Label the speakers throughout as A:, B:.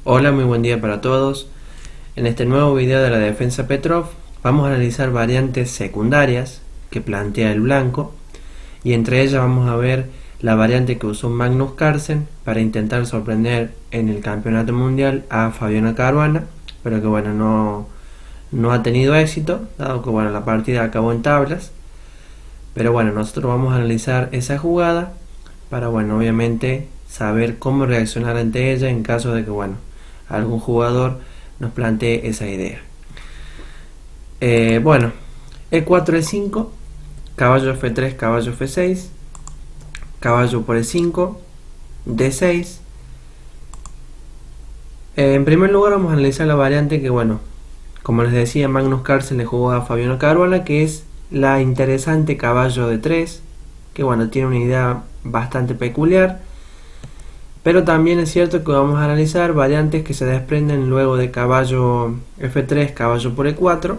A: Hola, muy buen día para todos. En este nuevo video de la defensa Petrov vamos a analizar variantes secundarias que plantea el blanco, y entre ellas vamos a ver la variante que usó Magnus Carlsen para intentar sorprender en el campeonato mundial a Fabiano Caruana, pero que no ha tenido éxito, dado que la partida acabó en tablas. Pero nosotros vamos a analizar esa jugada para obviamente saber cómo reaccionar ante ella en caso de que algún jugador nos plantee esa idea. E4 E5, caballo F3, caballo F6, caballo por E5, D6. En primer lugar vamos a analizar la variante que como les decía, Magnus Carlsen le jugó a Fabiano Caruana, que es la interesante caballo D3, que tiene una idea bastante peculiar. Pero también es cierto que vamos a analizar variantes que se desprenden luego de caballo F3, caballo por E4.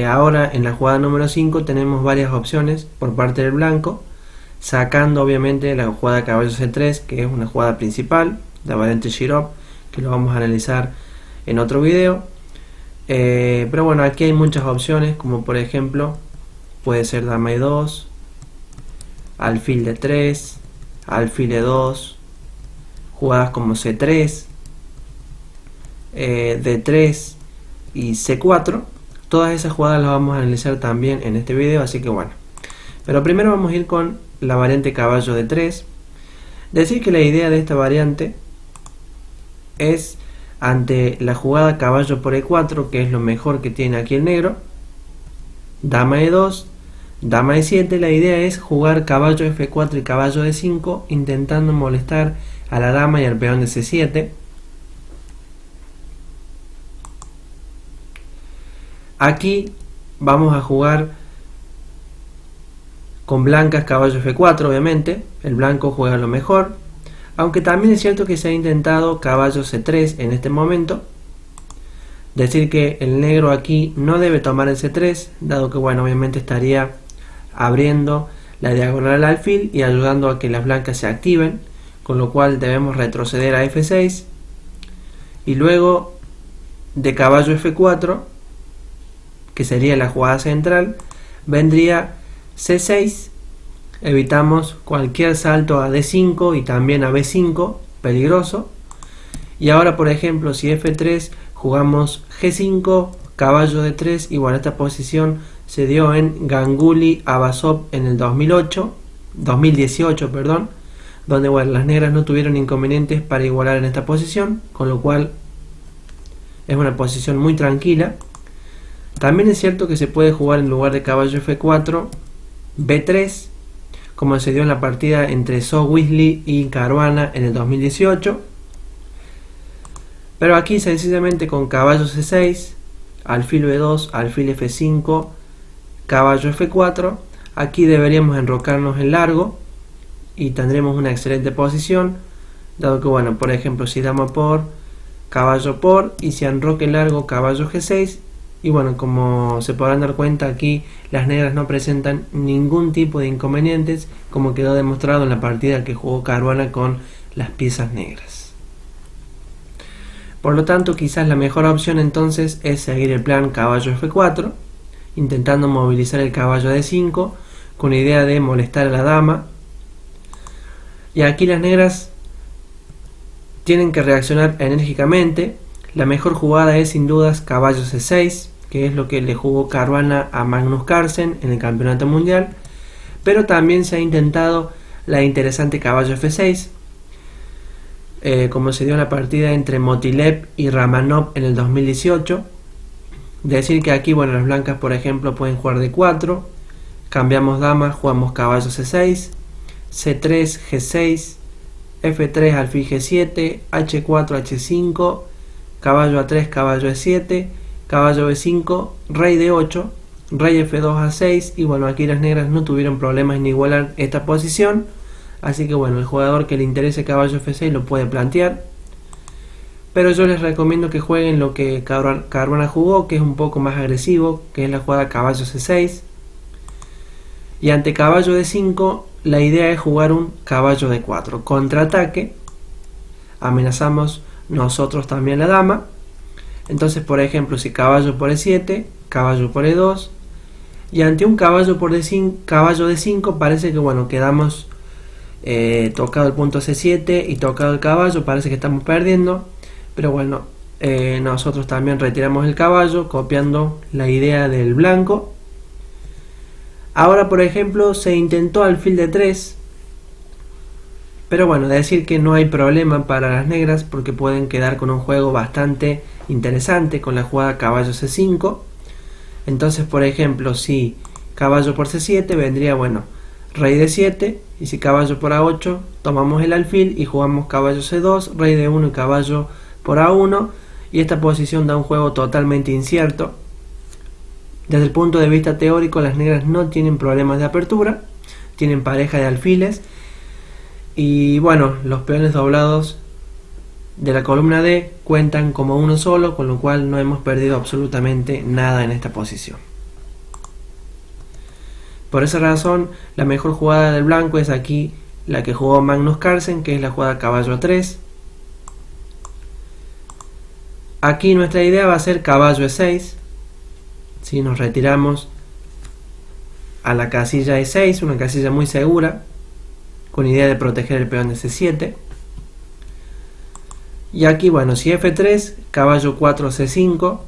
A: Ahora en la jugada número 5 tenemos varias opciones por parte del blanco, sacando obviamente la jugada caballo C3, que es una jugada principal, la variante Shirov, que lo vamos a analizar en otro video. Pero aquí hay muchas opciones, como por ejemplo puede ser dama E2, alfil D3, alfil E2, jugadas como C3, D3 y C4. Todas esas jugadas las vamos a analizar también en este video, así que pero primero vamos a ir con la variante caballo D3. Decir que la idea de esta variante es, ante la jugada caballo por E4, que es lo mejor que tiene aquí el negro, dama E2, dama E7, la idea es jugar caballo F4 y caballo D5, intentando molestar a la dama y al peón de C7. Aquí vamos a jugar con blancas caballo F4, obviamente. El blanco juega lo mejor, aunque también es cierto que se ha intentado caballo C3 en este momento. Decir que el negro aquí no debe tomar el C3, dado que obviamente estaría abriendo la diagonal al alfil y ayudando a que las blancas se activen, con lo cual debemos retroceder a F6, y luego de caballo F4, que sería la jugada central, vendría C6. Evitamos cualquier salto a D5 y también a B5, peligroso. Y ahora, por ejemplo, si F3, jugamos G5, caballo D3, y esta posición se dio en Ganguly Abasov en el 2018, donde las negras no tuvieron inconvenientes para igualar en esta posición, con lo cual es una posición muy tranquila. También es cierto que se puede jugar en lugar de caballo F4, B3, como se dio en la partida entre So Weasley y Caruana en el 2018. Pero aquí sencillamente con caballo C6, alfil B2, alfil F5, caballo F4, aquí deberíamos enrocarnos en largo y tendremos una excelente posición, dado que por ejemplo si dama por, caballo por, y si enroque largo, caballo G6. Y como se podrán dar cuenta, aquí las negras no presentan ningún tipo de inconvenientes, como quedó demostrado en la partida que jugó Caruana con las piezas negras. Por lo tanto, quizás la mejor opción entonces es seguir el plan caballo F4, intentando movilizar el caballo D5 con la idea de molestar a la dama. Y aquí las negras tienen que reaccionar enérgicamente. La mejor jugada es sin dudas caballo C6, que es lo que le jugó Caruana a Magnus Carlsen en el campeonato mundial. Pero también se ha intentado la interesante caballo F6, como se dio en la partida entre Motilev y Ramanov en el 2018. Decir que aquí las blancas, por ejemplo, pueden jugar D4, cambiamos dama, jugamos caballo C6, C3, G6, F3, alfil G7, H4, H5, caballo A3, caballo E7, caballo B5, rey D8, rey F2 A6, y aquí las negras no tuvieron problemas en igualar esta posición, así que el jugador que le interese caballo F6 lo puede plantear. Pero yo les recomiendo que jueguen lo que Caruana jugó, que es un poco más agresivo, que es la jugada caballo C6. Y ante caballo D5, la idea es jugar un caballo D4, contraataque. Amenazamos nosotros también la dama. Entonces, por ejemplo, si caballo por E7, caballo por E2, y ante un caballo por caballo D5 parece que bueno, quedamos tocado el punto C7 y tocado el caballo, parece que estamos perdiendo, pero bueno, nosotros también retiramos el caballo copiando la idea del blanco. Ahora, por ejemplo, se intentó alfil D3, pero bueno, decir que no hay problema para las negras porque pueden quedar con un juego bastante interesante con la jugada caballo C5. Entonces, por ejemplo, si caballo por C7 vendría, bueno, rey D7, y si caballo por A8 tomamos el alfil y jugamos caballo C2, rey D1 y caballo por A1, y esta posición da un juego totalmente incierto. Desde el punto de vista teórico, las negras no tienen problemas de apertura, tienen pareja de alfiles, y bueno, los peones doblados de la columna D cuentan como uno solo, con lo cual no hemos perdido absolutamente nada en esta posición. Por esa razón, la mejor jugada del blanco es aquí la que jugó Magnus Carlsen, que es la jugada caballo A3. Aquí nuestra idea va a ser caballo E6. Si nos retiramos a la casilla E6, una casilla muy segura, con idea de proteger el peón de C7. Y aquí, bueno, si F3, caballo 4 C5,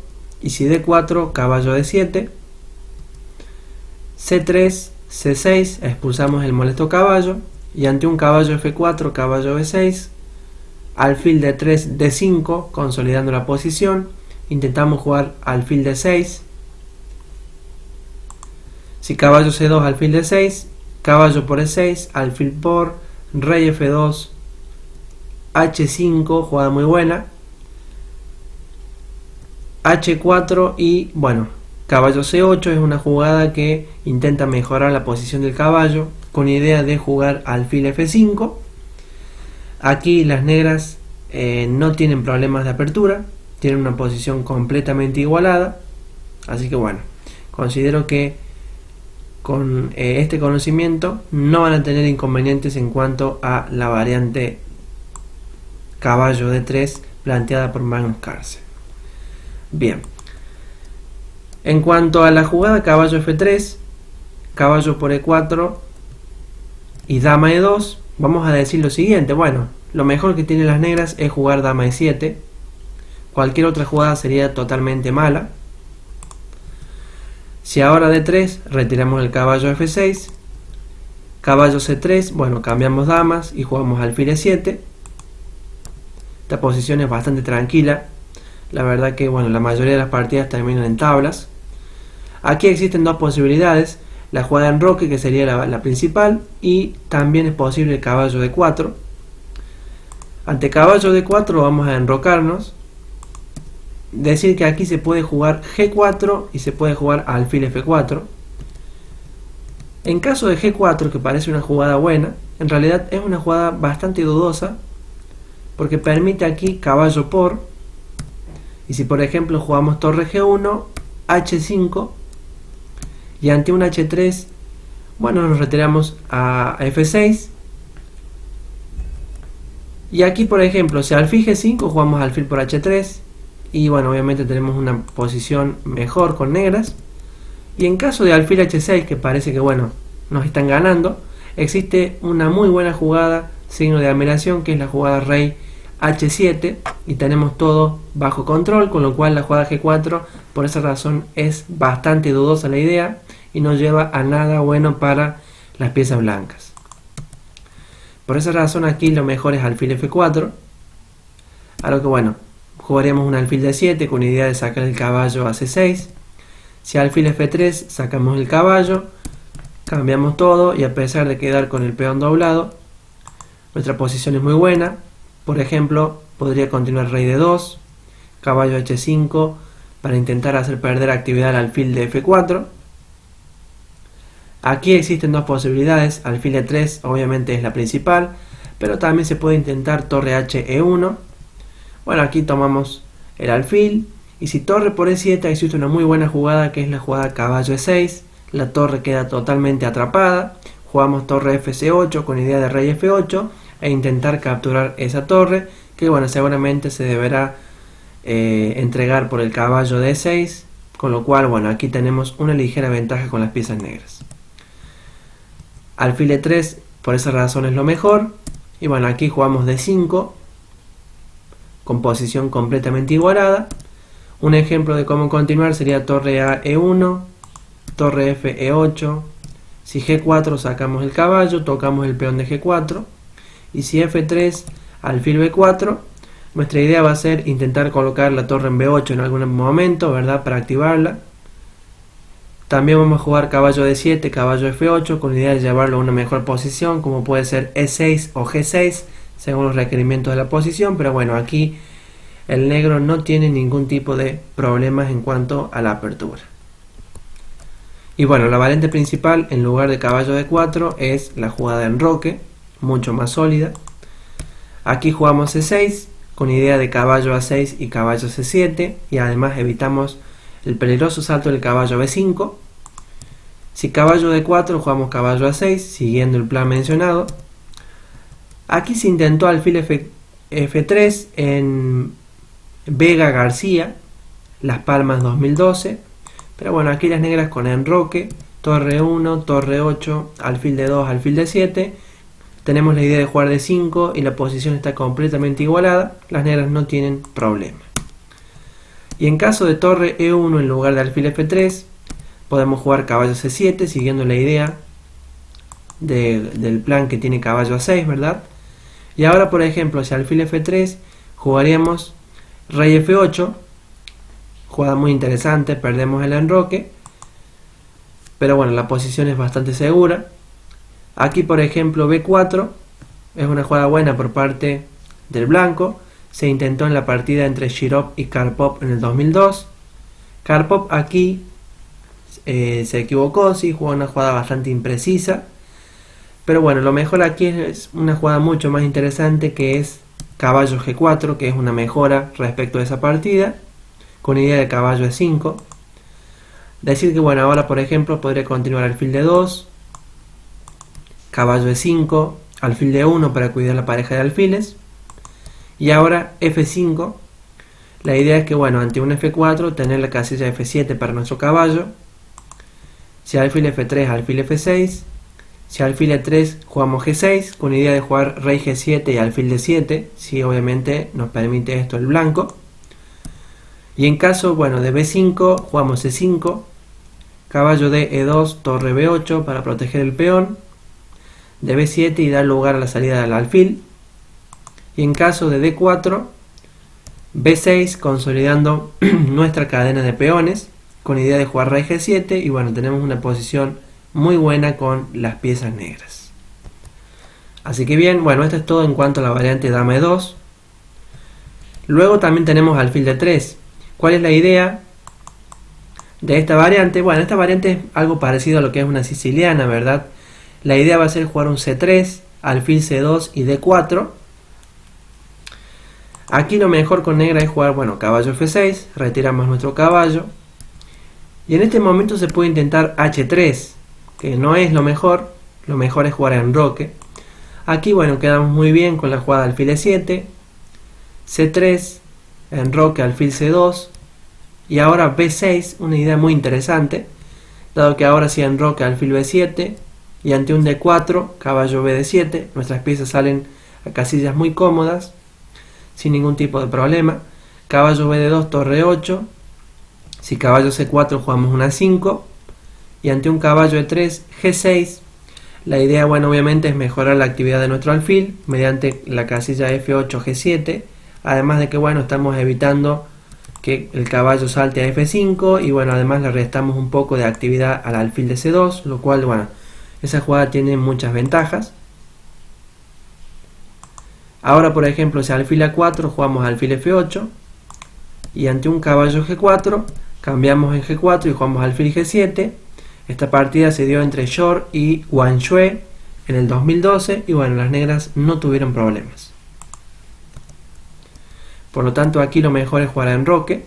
A: y si D4, caballo D7, C3, C6, expulsamos el molesto caballo, y ante un caballo F4, caballo B6, alfil D3, D5, consolidando la posición, intentamos jugar alfil D6, si caballo C2, alfil D6, caballo por E6, alfil por, rey F2, H5, jugada muy buena, H4 y bueno, caballo C8 es una jugada que intenta mejorar la posición del caballo con idea de jugar alfil F5. Aquí las negras no tienen problemas de apertura, tienen una posición completamente igualada, así que bueno, considero que con este conocimiento no van a tener inconvenientes en cuanto a la variante caballo D3 planteada por Magnus Carlsen. Bien, en cuanto a la jugada caballo F3, caballo por E4 y dama E2, vamos a decir lo siguiente. Bueno, lo mejor que tienen las negras es jugar dama E7, cualquier otra jugada sería totalmente mala. Si ahora D3, retiramos el caballo F6, caballo C3, bueno, cambiamos damas y jugamos alfil E7. Esta posición es bastante tranquila, la verdad que bueno, la mayoría de las partidas terminan en tablas. Aquí existen dos posibilidades, la jugada de enroque, que sería la principal, y también es posible el caballo D4. Ante caballo D4 vamos a enrocarnos, decir que aquí se puede jugar G4 y se puede jugar alfil F4. En caso de G4, que parece una jugada buena, en realidad es una jugada bastante dudosa, porque permite aquí caballo por, y si por ejemplo jugamos torre G1, H5, y ante un H3, bueno, nos retiramos a F6, y aquí por ejemplo, si alfil G5, jugamos alfil por H3, y bueno, obviamente tenemos una posición mejor con negras. Y en caso de alfil H6, que parece que bueno, nos están ganando, existe una muy buena jugada, signo de admiración, que es la jugada rey H7, y tenemos todo bajo control, con lo cual la jugada G4, por esa razón, es bastante dudosa la idea y no lleva a nada bueno para las piezas blancas. Por esa razón aquí lo mejor es alfil F4, a lo que bueno, jugaremos un alfil D7 con idea de sacar el caballo a C6. Si alfil F3 sacamos el caballo, cambiamos todo y a pesar de quedar con el peón doblado, nuestra posición es muy buena. Por ejemplo, podría continuar rey D2, caballo H5 para intentar hacer perder actividad al alfil de F4. Aquí existen dos posibilidades, alfil E3 obviamente es la principal, pero también se puede intentar torre H E1. Bueno, aquí tomamos el alfil, y si torre por E7 existe una muy buena jugada que es la jugada caballo E6, la torre queda totalmente atrapada, jugamos torre FC8 con idea de rey F8, e intentar capturar esa torre, que bueno, seguramente se deberá entregar por el caballo D6, con lo cual bueno, aquí tenemos una ligera ventaja con las piezas negras. Alfil E3 por esa razón es lo mejor, y bueno, aquí jugamos D5 con posición completamente igualada. Un ejemplo de cómo continuar sería torre A E1, torre F E8. Si G4 sacamos el caballo, tocamos el peón de G4, y si F3 alfil B4, nuestra idea va a ser intentar colocar la torre en B8 en algún momento, ¿verdad?, para activarla. También vamos a jugar caballo D7, caballo F8, con la idea de llevarlo a una mejor posición, como puede ser E6 o G6, según los requerimientos de la posición, pero bueno, aquí el negro no tiene ningún tipo de problemas en cuanto a la apertura. Y bueno, la variante principal en lugar de caballo D4 es la jugada de enroque, mucho más sólida. Aquí jugamos C6 con idea de caballo A6 y caballo C7, y además evitamos el peligroso salto del caballo B5. Si caballo D4 jugamos caballo A6 siguiendo el plan mencionado. Aquí se intentó alfil F3 en Vega García, Las Palmas 2012, pero bueno, aquí las negras con enroque, torre 1, torre 8, alfil D2, alfil D7, tenemos la idea de jugar D5 y la posición está completamente igualada, las negras no tienen problema. Y en caso de torre E1 en lugar de alfil F3, podemos jugar caballo C7 siguiendo la idea del plan que tiene caballo A6, ¿verdad? Y ahora, por ejemplo, si alfil F3 jugaríamos rey F8, jugada muy interesante, perdemos el enroque, pero bueno, la posición es bastante segura. Aquí, por ejemplo, B4 es una jugada buena por parte del blanco, se intentó en la partida entre Shirov y Karpov en el 2002. Karpov aquí se equivocó, sí, jugó una jugada bastante imprecisa, pero bueno, lo mejor aquí es una jugada mucho más interesante, que es caballo G4, que es una mejora respecto a esa partida, con idea de caballo E5. Decir que bueno, ahora por ejemplo podría continuar alfil D2, caballo E5, alfil D1 para cuidar la pareja de alfiles, y ahora F5. La idea es que bueno, ante un F4 tener la casilla F7 para nuestro caballo. Si alfil F3, alfil F6. Si alfil E3 jugamos G6 con idea de jugar rey G7 y alfil D7, si obviamente nos permite esto el blanco. Y en caso bueno de B5 jugamos C5, caballo de E2, torre B8 para proteger el peón, de B7 y dar lugar a la salida del alfil. Y en caso de D4, B6 consolidando nuestra cadena de peones con idea de jugar rey G7, y bueno, tenemos una posición muy buena con las piezas negras. Así que bien, bueno, esto es todo en cuanto a la variante dama E2. Luego también tenemos alfil D3. ¿Cuál es la idea de esta variante? Bueno, esta variante es algo parecido a lo que es una siciliana, ¿verdad? La idea va a ser jugar un C3, alfil C2 y D4. Aquí lo mejor con negra es jugar, bueno, caballo F6, retiramos nuestro caballo. Y en este momento se puede intentar H3, que no es lo mejor es jugar enroque. Aquí, bueno, quedamos muy bien con la jugada alfil E7, C3, enroque, alfil C2, y ahora B6, una idea muy interesante, dado que ahora sí enroque, alfil B7, y ante un D4, caballo B D7, nuestras piezas salen a casillas muy cómodas, sin ningún tipo de problema. Caballo B D2, torre 8, si caballo C4 jugamos una 5, y ante un caballo E3, G6, la idea, bueno, obviamente es mejorar la actividad de nuestro alfil mediante la casilla F8, G7, además de que, bueno, estamos evitando que el caballo salte a F5, y bueno, además le restamos un poco de actividad al alfil de C2, lo cual, bueno, esa jugada tiene muchas ventajas. Ahora, por ejemplo, si alfil A4 jugamos alfil F8, y ante un caballo G4 cambiamos en G4 y jugamos alfil G7. Esta partida se dio entre Shor y Wang Xue en el 2012, y bueno, las negras no tuvieron problemas. Por lo tanto, aquí lo mejor es jugar a enroque,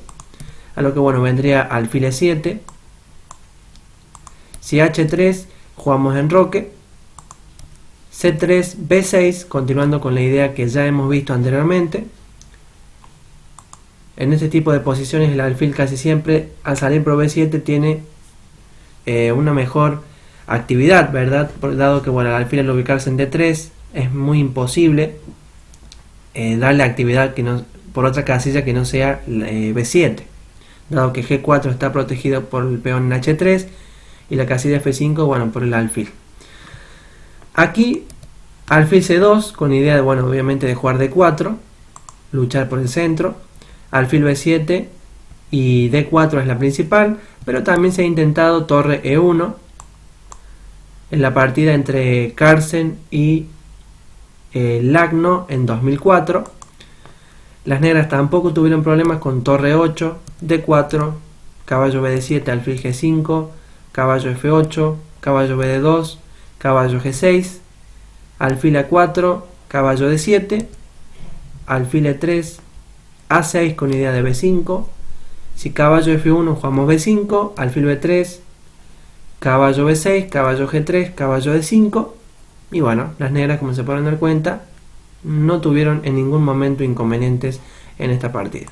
A: a lo que bueno, vendría alfil E7. Si H3 jugamos enroque, C3, B6, continuando con la idea que ya hemos visto anteriormente. En este tipo de posiciones el alfil casi siempre al salir por B7 tiene una mejor actividad, ¿verdad? Dado que bueno, el alfil al ubicarse en D3 es muy imposible darle actividad que no, por otra casilla que no sea B7, dado que G4 está protegido por el peón en H3 y la casilla F5, bueno, por el alfil. Aquí alfil C2 con idea de, bueno, obviamente de jugar D4, luchar por el centro, alfil B7 y D4 es la principal, pero también se ha intentado torre E1 en la partida entre Carlsen y Lagno en 2004. Las negras tampoco tuvieron problemas con torre 8, D4, caballo BD7, alfil G5, caballo F8, caballo BD2, caballo G6, alfil A4, caballo D7, alfil E3, A6 con idea de B5. Si caballo F1 jugamos B5, alfil B3, caballo B6, caballo G3, caballo D5. Y bueno, las negras, como se pueden dar cuenta, no tuvieron en ningún momento inconvenientes en esta partida.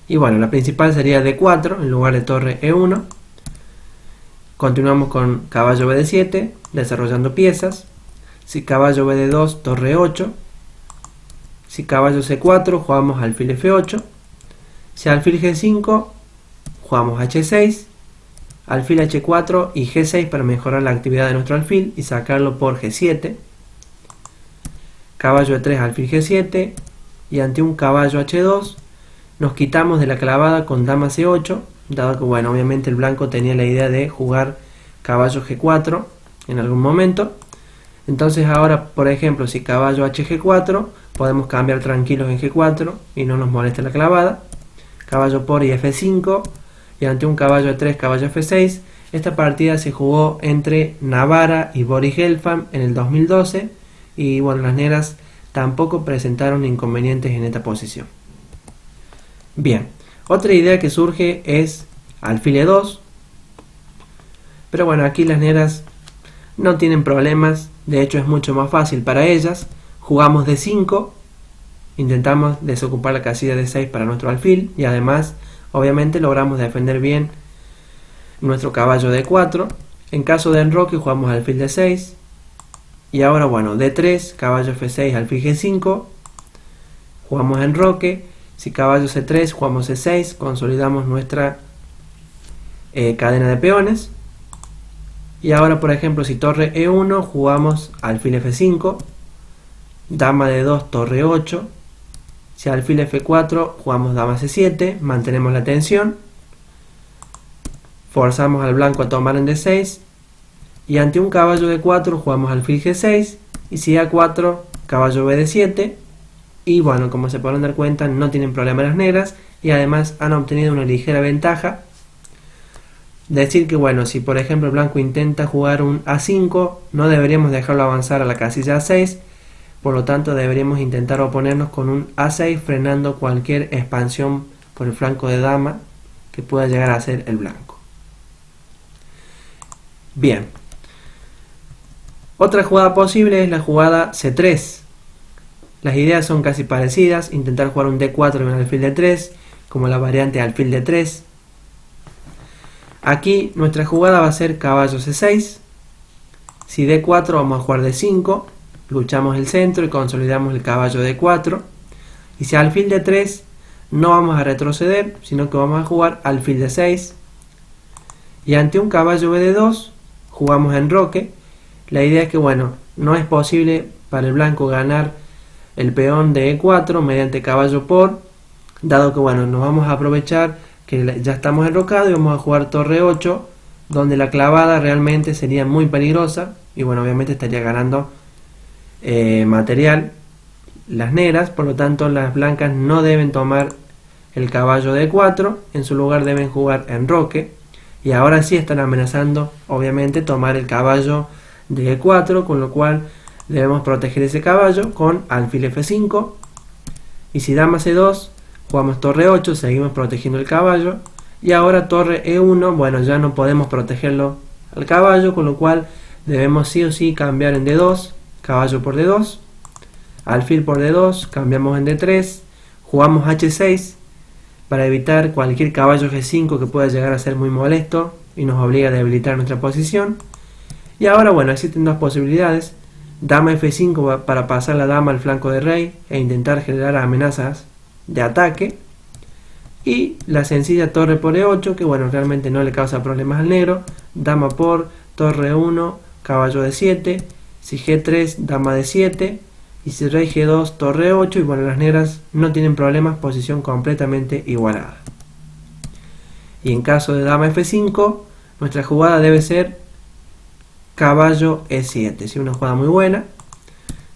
A: Y bueno, la principal sería D4 en lugar de torre E1. Continuamos con caballo BD7, desarrollando piezas. Si caballo BD2, torre 8. Si caballo C4, jugamos alfil F8. Si alfil G5, jugamos H6. Alfil H4 y G6 para mejorar la actividad de nuestro alfil y sacarlo por G7. Caballo E3, alfil G7. Y ante un caballo H2, nos quitamos de la clavada con dama C8, dado que, bueno, obviamente el blanco tenía la idea de jugar caballo G4 en algún momento. Entonces ahora, por ejemplo, si caballo HG4, podemos cambiar tranquilos en G4 y no nos molesta la clavada. Caballo por y F5, y ante un caballo E3, caballo F6. Esta partida se jugó entre Navarra y Boris Gelfand en el 2012, y bueno, las negras tampoco presentaron inconvenientes en esta posición. Bien, otra idea que surge es alfil E2, pero bueno, aquí las negras no tienen problemas, de hecho es mucho más fácil para ellas. Jugamos D5, intentamos desocupar la casilla D6 para nuestro alfil y además obviamente logramos defender bien nuestro caballo D4. En caso de enroque jugamos alfil D6 y ahora bueno, D3, caballo F6, alfil G5, jugamos enroque. Si caballo C3 jugamos C6, consolidamos nuestra cadena de peones. Y ahora, por ejemplo, si torre E1 jugamos alfil F5, dama D2, torre 8. Si alfil F4 jugamos dama C7, mantenemos la tensión, forzamos al blanco a tomar en D6 y ante un caballo D4 jugamos alfil G6 y si A4 caballo BD7. Y bueno, como se podrán dar cuenta, no tienen problema las negras y además han obtenido una ligera ventaja. Decir que bueno, si por ejemplo el blanco intenta jugar un A5, no deberíamos dejarlo avanzar a la casilla A6, por lo tanto deberíamos intentar oponernos con un A6 frenando cualquier expansión por el flanco de dama que pueda llegar a hacer el blanco. Bien, otra jugada posible es la jugada C3. Las ideas son casi parecidas, intentar jugar un D4 en alfil D3, como la variante alfil D3. Aquí nuestra jugada va a ser caballo C6. Si D4 vamos a jugar D5, luchamos el centro y consolidamos el caballo D4. Y si alfil D3 no vamos a retroceder, sino que vamos a jugar alfil D6. Y ante un caballo BD2 jugamos enroque. La idea es que bueno, no es posible para el blanco ganar el peón de E4 mediante caballo por, dado que bueno, nos vamos a aprovechar que ya estamos enrocados y vamos a jugar torre 8, donde la clavada realmente sería muy peligrosa y bueno, obviamente estaría ganando material las negras. Por lo tanto, las blancas no deben tomar el caballo de E4, en su lugar deben jugar enroque y ahora sí están amenazando obviamente tomar el caballo de E4, con lo cual debemos proteger ese caballo con alfil F5 y si dama C2 jugamos torre 8, seguimos protegiendo el caballo y ahora torre E1, bueno, ya no podemos protegerlo al caballo, con lo cual debemos sí o sí cambiar en D2, caballo por D2, alfil por D2, cambiamos en D3, jugamos H6 para evitar cualquier caballo G5 que pueda llegar a ser muy molesto y nos obliga a debilitar nuestra posición. Y ahora bueno, existen dos posibilidades: dama F5 para pasar la dama al flanco de rey e intentar generar amenazas de ataque, y la sencilla torre por E8, que bueno, realmente no le causa problemas al negro. Dama por torre 1, caballo D7, si G3, dama D7, y si rey G2, torre 8, y bueno, las negras no tienen problemas, posición completamente igualada. Y en caso de dama F5, nuestra jugada debe ser caballo E7, ¿sí? Una jugada muy buena.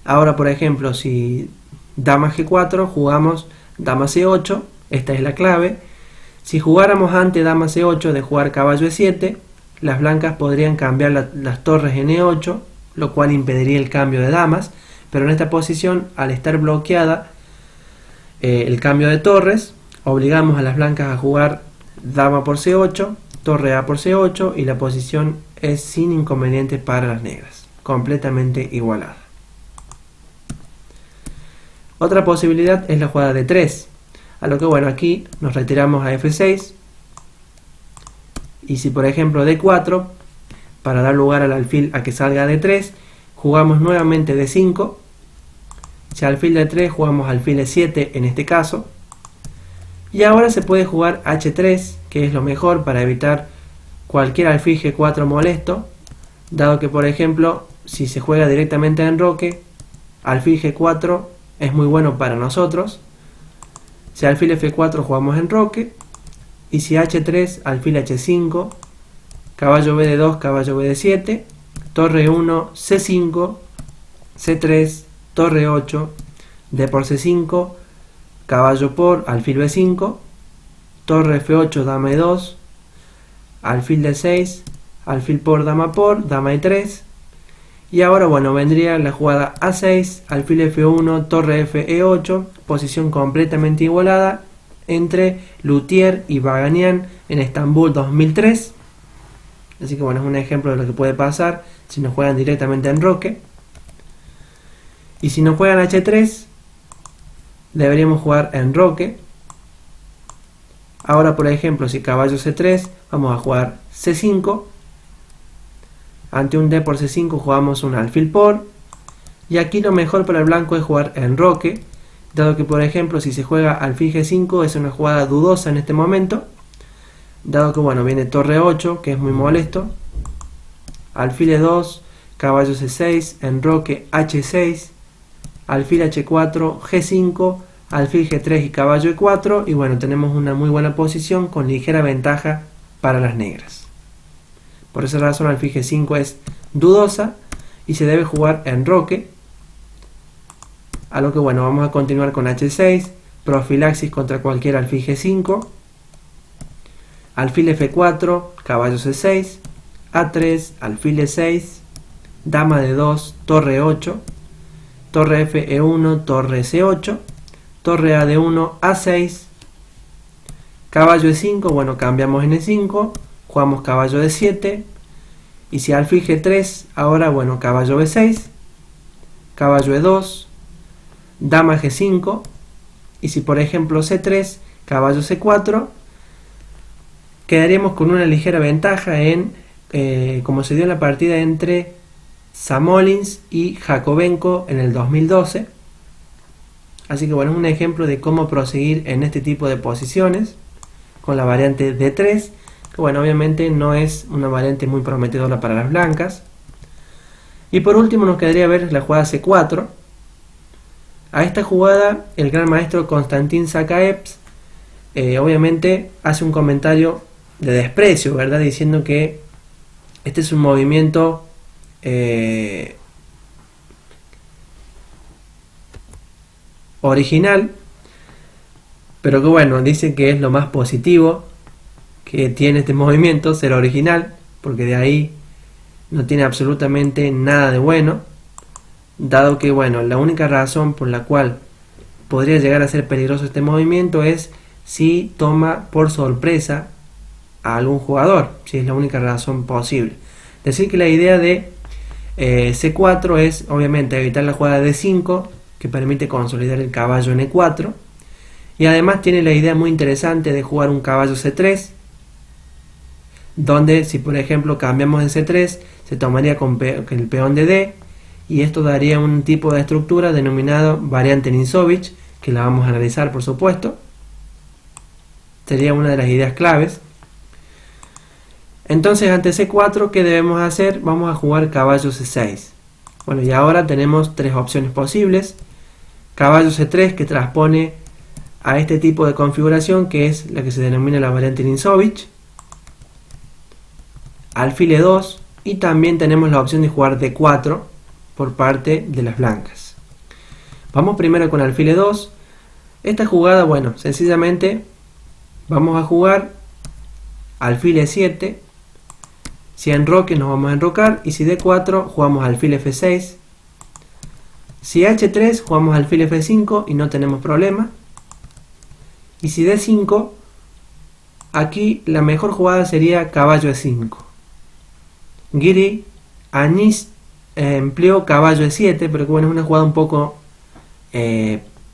A: Ahora, por ejemplo, si dama G4, jugamos dama C8, esta es la clave. Si jugáramos ante dama C8 de jugar caballo E7, las blancas podrían cambiar las torres en E8, lo cual impediría el cambio de damas, pero en esta posición, al estar bloqueada el cambio de torres, obligamos a las blancas a jugar dama por C8, torre A por C8, y la posición es sin inconvenientes para las negras, completamente igualada. Otra posibilidad es la jugada de 3, a lo que bueno, aquí nos retiramos a F6, y si por ejemplo D4, para dar lugar al alfil a que salga a D3, jugamos nuevamente D5, si alfil D3 jugamos alfil E7 en este caso, y ahora se puede jugar H3, que es lo mejor para evitar cualquier alfil G4 molesto, dado que por ejemplo si se juega directamente en enroque, alfil G4 es muy bueno para nosotros. Si alfil F4 jugamos enroque, y si H3, alfil H5, caballo BD2, caballo BD7, torre 1, C5, C3, torre 8, D por C5, caballo por alfil B5, torre F8, dama E2, alfil D6, alfil por, dama E3, y ahora bueno, vendría la jugada A6, alfil F1, torre F, E8, posición completamente igualada entre Luthier y Vaganian en Estambul 2003. Así que bueno, es un ejemplo de lo que puede pasar si nos juegan directamente en enroque. Y si nos juegan H3, deberíamos jugar en enroque. Ahora por ejemplo, si caballo C3, vamos a jugar C5. Ante un D por C5 jugamos un alfil por, y aquí lo mejor para el blanco es jugar enroque, dado que por ejemplo si se juega alfil G5 es una jugada dudosa en este momento, dado que bueno, viene torre 8, que es muy molesto, alfil E2, caballo C6, enroque H6, alfil H4, G5, alfil G3 y caballo E4, y bueno, tenemos una muy buena posición con ligera ventaja para las negras. Por esa razón alfil G5 es dudosa y se debe jugar enroque. A lo que bueno, vamos a continuar con H6, profilaxis contra cualquier alfil G5, alfil F4, caballo C6, A3, alfil E6, dama D2, torre 8, torre F, E1, torre C8, torre A D1, A6, caballo E5, bueno, cambiamos en E5, jugamos caballo D7, y si alfil G3, ahora bueno, caballo B6, caballo E2, dama G5, y si por ejemplo C3, caballo C4, quedaríamos con una ligera ventaja en como se dio en la partida entre Samolins y Jakobenko en el 2012. Así que bueno, es un ejemplo de cómo proseguir en este tipo de posiciones con la variante D3, que bueno, obviamente no es una variante muy prometedora para las blancas. Y por último nos quedaría ver la jugada C4. A esta jugada el gran maestro Konstantin Zakaev obviamente hace un comentario de desprecio, ¿verdad? Diciendo que este es un movimiento original, pero que bueno, dice que es lo más positivo que tiene este movimiento, ser original, porque de ahí no tiene absolutamente nada de bueno, dado que bueno, la única razón por la cual podría llegar a ser peligroso este movimiento es si toma por sorpresa a algún jugador, si es la única razón posible. Decir que la idea de C4 es obviamente evitar la jugada de D5, que permite consolidar el caballo en E4, y además tiene la idea muy interesante de jugar un caballo C3, donde si por ejemplo cambiamos en C3 se tomaría con el peón de D, y esto daría un tipo de estructura denominado variante Ninzowitsch, que la vamos a analizar por supuesto. Sería una de las ideas claves. Entonces ante C4, ¿qué debemos hacer? Vamos a jugar caballo C6. Bueno, y ahora tenemos tres opciones posibles. Caballo C3, que transpone a este tipo de configuración, que es la que se denomina la variante Ninzowitsch. Alfil E2, y también tenemos la opción de jugar D4 por parte de las blancas. Vamos primero con alfil E2. Esta jugada, bueno, sencillamente vamos a jugar alfil E7. Si enroque nos vamos a enrocar, y si D4 jugamos alfil F6. Si H3 jugamos alfil F5 y no tenemos problema. Y si D5, aquí la mejor jugada sería caballo E5. Giri Anis empleó caballo E7, pero que bueno, es una jugada un poco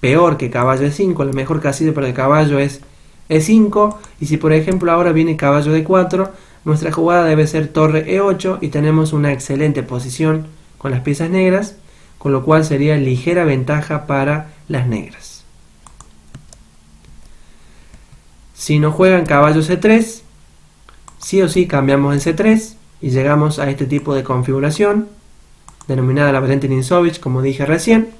A: peor que caballo E5. El mejor casillo para el caballo es E5, y si por ejemplo ahora viene caballo D4, nuestra jugada debe ser torre E8, y tenemos una excelente posición con las piezas negras, con lo cual sería ligera ventaja para las negras. Si nos juegan caballo C3, sí o sí cambiamos en C3 y llegamos a este tipo de configuración denominada la variante Ninzowitsch, como dije recién.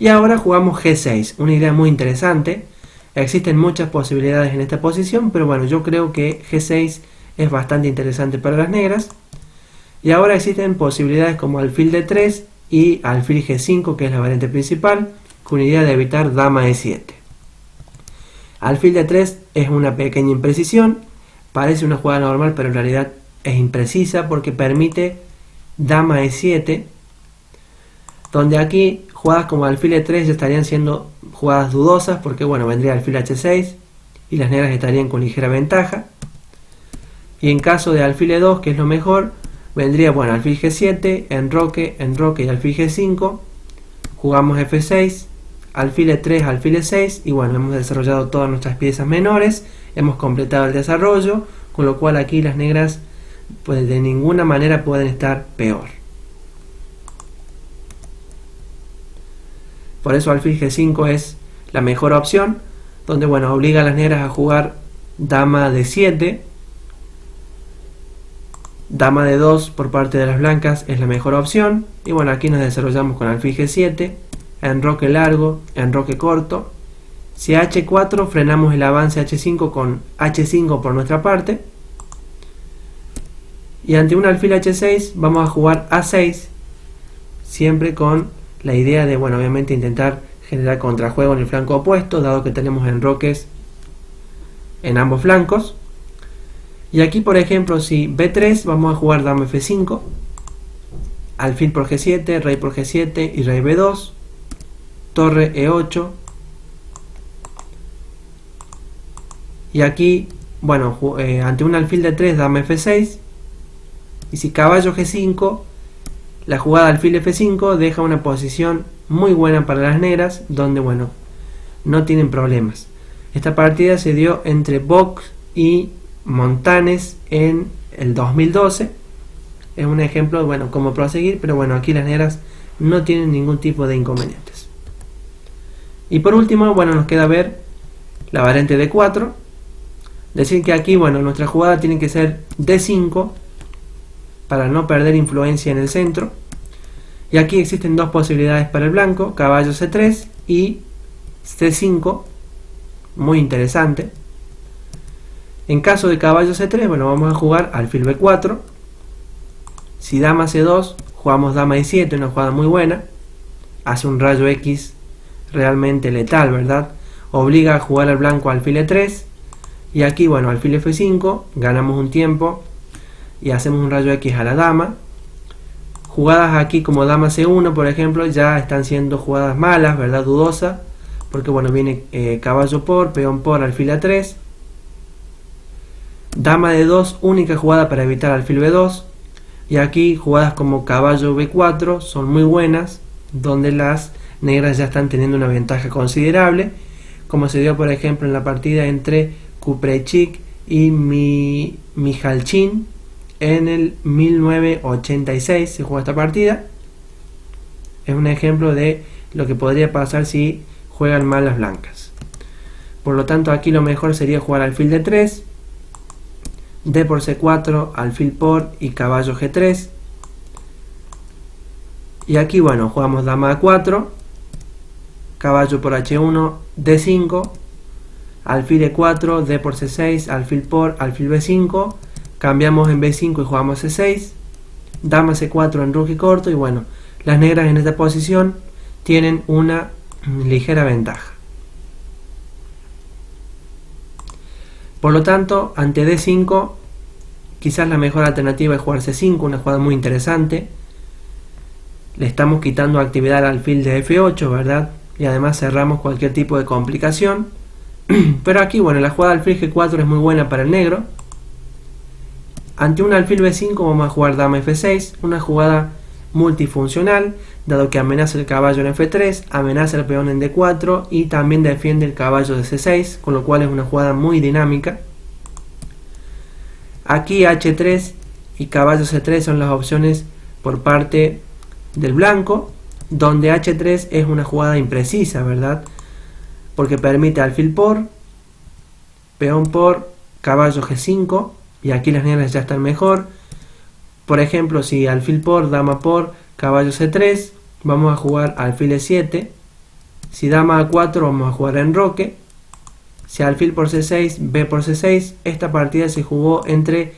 A: Y ahora jugamos G6, una idea muy interesante. Existen muchas posibilidades en esta posición, pero bueno, yo creo que G6 es bastante interesante para las negras. Y ahora existen posibilidades como alfil D3 y alfil G5, que es la variante principal, con idea de evitar dama E7. Alfil D3 es una pequeña imprecisión, parece una jugada normal, pero en realidad es imprecisa porque permite dama E7, donde aquí jugadas como alfil E3 ya estarían siendo jugadas dudosas, porque bueno, vendría alfil H6 y las negras estarían con ligera ventaja. Y en caso de alfil E2, que es lo mejor, vendría bueno, alfil G7, enroque, enroque y alfil G5. Jugamos F6, alfil E3, alfil E6, y bueno, hemos desarrollado todas nuestras piezas menores, hemos completado el desarrollo, con lo cual aquí las negras pues de ninguna manera pueden estar peor. Por eso alfil G5 es la mejor opción, donde bueno, obliga a las negras a jugar dama D7. Dama D2 por parte de las blancas es la mejor opción, y bueno, aquí nos desarrollamos con alfil G7, enroque largo, enroque corto. Si H4 frenamos el avance H5 con H5 por nuestra parte, y ante un alfil H6 vamos a jugar A6, siempre con la idea de, bueno, obviamente intentar generar contrajuego en el flanco opuesto, dado que tenemos enroques en ambos flancos. Y aquí por ejemplo, si B3 vamos a jugar dama F5, alfil por G7, rey por G7 y rey B2, torre E8. Y aquí, bueno, ante un alfil D3 dama F6, y si caballo G5, la jugada alfil F5 deja una posición muy buena para las negras, donde bueno, no tienen problemas. Esta partida se dio entre Box y Montanes en el 2012. Es un ejemplo, bueno, cómo proseguir, pero bueno, aquí las negras no tienen ningún tipo de inconvenientes. Y por último, bueno, nos queda ver la variante D4. Decir que aquí, bueno, nuestra jugada tiene que ser D5 para no perder influencia en el centro. Y aquí existen dos posibilidades para el blanco, caballo C3 y C5, muy interesante. En caso de caballo C3, bueno, vamos a jugar alfil B4. Si dama C2, jugamos dama E7, una jugada muy buena. Hace un rayo X realmente letal, ¿verdad? Obliga a jugar al blanco alfil E3. Y aquí, bueno, alfil F5, ganamos un tiempo y hacemos un rayo X a la dama. Jugadas aquí como dama C1, por ejemplo, ya están siendo jugadas malas, ¿verdad? Dudosas, porque bueno, viene caballo por, peón por, alfil A3. Dama D2, única jugada para evitar alfil B2. Y aquí jugadas como caballo B4 son muy buenas, donde las negras ya están teniendo una ventaja considerable, como se dio por ejemplo en la partida entre Kuprechik y Mihalchin en el 1986. Se jugó esta partida. Es un ejemplo de lo que podría pasar si juegan mal las blancas. Por lo tanto, aquí lo mejor sería jugar alfil D3, D por C4, alfil por y caballo G3. Y aquí, bueno, jugamos dama A4, caballo por H1, D5, alfil E4, D por C6, alfil por, alfil B5, cambiamos en B5 y jugamos C6, dama C4 en ruje corto, y bueno, las negras en esta posición tienen una ligera ventaja. Por lo tanto, ante D5, quizás la mejor alternativa es jugar C5, una jugada muy interesante. Le estamos quitando actividad al alfil de F8, ¿verdad? Y además cerramos cualquier tipo de complicación. Pero aquí, bueno, la jugada alfil G4 es muy buena para el negro. Ante un alfil B5 vamos a jugar dama F6, una jugada multifuncional, dado que amenaza el caballo en F3, amenaza el peón en D4 y también defiende el caballo de C6, con lo cual es una jugada muy dinámica. Aquí H3 y caballo C3 son las opciones por parte del blanco, donde H3 es una jugada imprecisa, ¿verdad? Porque permite alfil por, peón por, caballo G5, y aquí las negras ya están mejor. Por ejemplo, si alfil por, dama por, caballo C3, vamos a jugar alfil E7. Si dama A4, vamos a jugar enroque. Si alfil por C6, B por C6. Esta partida se jugó entre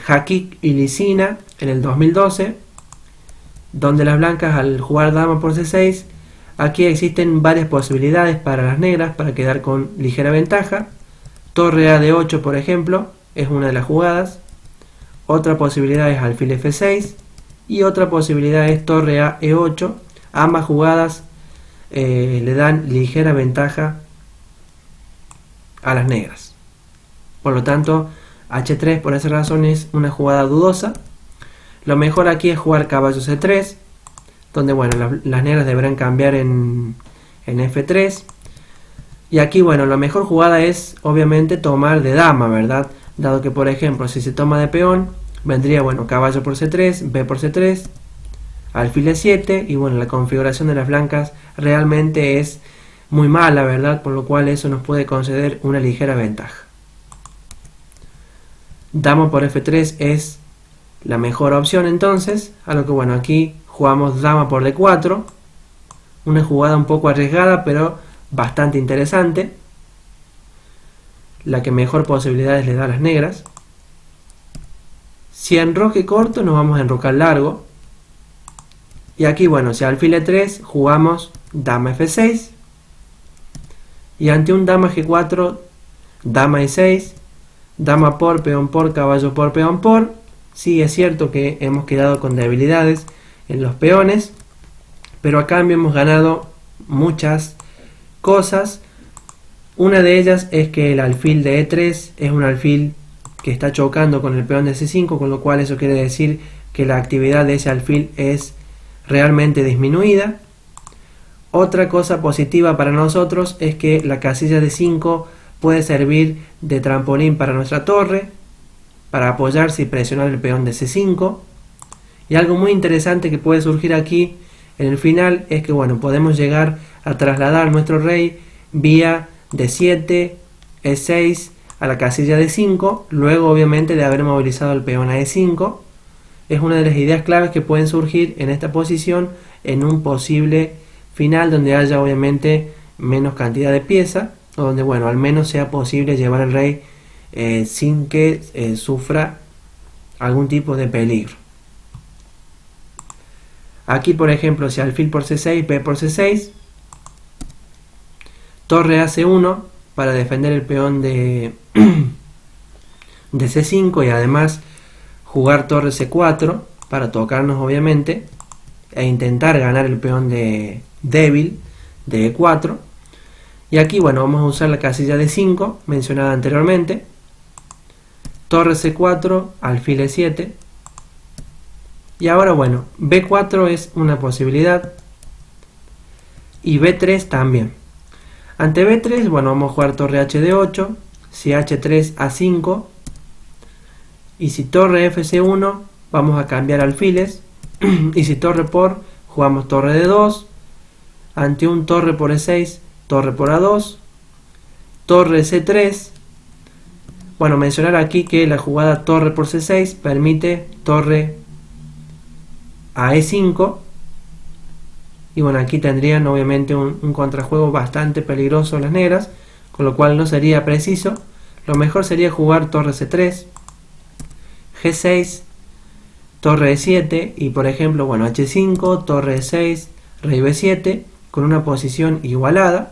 A: Hakik y Lisina en el 2012, donde las blancas, al jugar dama por C6, aquí existen varias posibilidades para las negras para quedar con ligera ventaja. Torre A de 8, por ejemplo, es una de las jugadas. Otra posibilidad es alfil F6 y otra posibilidad es torre A E8. Ambas jugadas le dan ligera ventaja a las negras. Por lo tanto, H3 por esa razón es una jugada dudosa. Lo mejor aquí es jugar caballo C3, donde bueno, las negras deberán cambiar en F3. Y aquí, bueno, la mejor jugada es obviamente tomar de dama, ¿verdad? Dado que, por ejemplo, si se toma de peón, vendría, bueno, caballo por C3, B por C3, alfil E7, y bueno, la configuración de las blancas realmente es muy mala, ¿verdad? Por lo cual eso nos puede conceder una ligera ventaja. Dama por F3 es la mejor opción entonces, a lo que bueno, aquí jugamos dama por D4, una jugada un poco arriesgada, pero bastante interesante, la que mejor posibilidades le da a las negras. Si enroque corto, nos vamos a enrocar largo. Y aquí, bueno, si alfil E3, jugamos dama F6. Y ante un dama G4, dama E6, dama por, caballo por, peón por. Sí, es cierto que hemos quedado con debilidades en los peones, pero a cambio hemos ganado muchas cosas. Una de ellas es que el alfil de E3 es un alfil que está chocando con el peón de C5, con lo cual eso quiere decir que la actividad de ese alfil es realmente disminuida. Otra cosa positiva para nosotros es que la casilla de 5 puede servir de trampolín para nuestra torre, para apoyarse y presionar el peón de C5. Y algo muy interesante que puede surgir aquí en el final es que bueno, podemos llegar a trasladar nuestro rey vía D7, E6 a la casilla de 5, luego obviamente de haber movilizado el peón a E5. Es una de las ideas claves que pueden surgir en esta posición en un posible final donde haya obviamente menos cantidad de piezas, o donde bueno, al menos sea posible llevar al rey sin que sufra algún tipo de peligro. Aquí por ejemplo, si alfil por C6, B por C6, torre a C1 para defender el peón de C5 y además jugar torre C4 para tocarnos obviamente e intentar ganar el peón de débil de E4. Y aquí bueno, vamos a usar la casilla de 5 mencionada anteriormente, torre C4, alfil E7, Y ahora bueno, B4 es una posibilidad y B3 también. Ante B3, bueno, vamos a jugar torre HD8, si H3 A5 y si torre FC1 vamos a cambiar alfiles y si torre por jugamos torre D2, ante un torre por E6, torre por A2, torre C3. Bueno, mencionar aquí que la jugada torre por C6 permite torre a E5 y bueno, aquí tendrían obviamente un contrajuego bastante peligroso las negras, con lo cual no sería preciso. Lo mejor sería jugar torre C3, G6, torre E7 y por ejemplo, bueno, H5, torre E6, rey B7 con una posición igualada,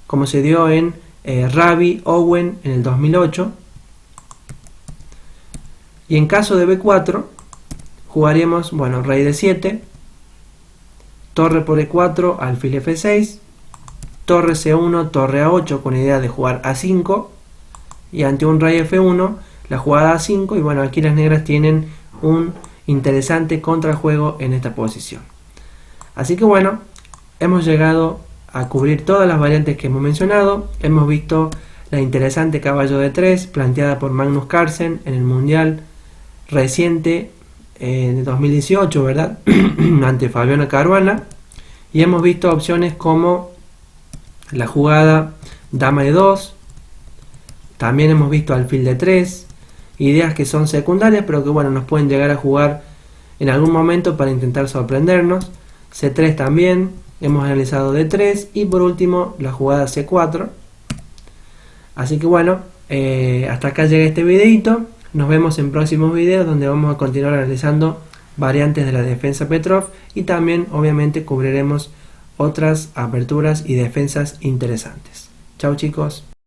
A: como se dio en Rabi Owen en el 2008. Y en caso de B4 jugaríamos, bueno, rey D7, torre por E4, alfil F6, torre C1, torre A8 con idea de jugar A5 y ante un rey F1 la jugada A5 y bueno, aquí las negras tienen un interesante contrajuego en esta posición. Así que bueno, hemos llegado a cubrir todas las variantes que hemos mencionado. Hemos visto la interesante caballo D3 planteada por Magnus Carlsen en el mundial reciente de 2018, ¿verdad? Ante Fabiano Caruana. Y hemos visto opciones como la jugada dama E2. También hemos visto alfil D3. Ideas que son secundarias, pero que bueno, nos pueden llegar a jugar en algún momento para intentar sorprendernos. C3 también. Hemos analizado D3. Y por último, la jugada C4. Así que bueno, hasta acá llega este videito. Nos vemos en próximos videos donde vamos a continuar analizando variantes de la defensa Petrov y también obviamente cubriremos otras aperturas y defensas interesantes. Chao chicos.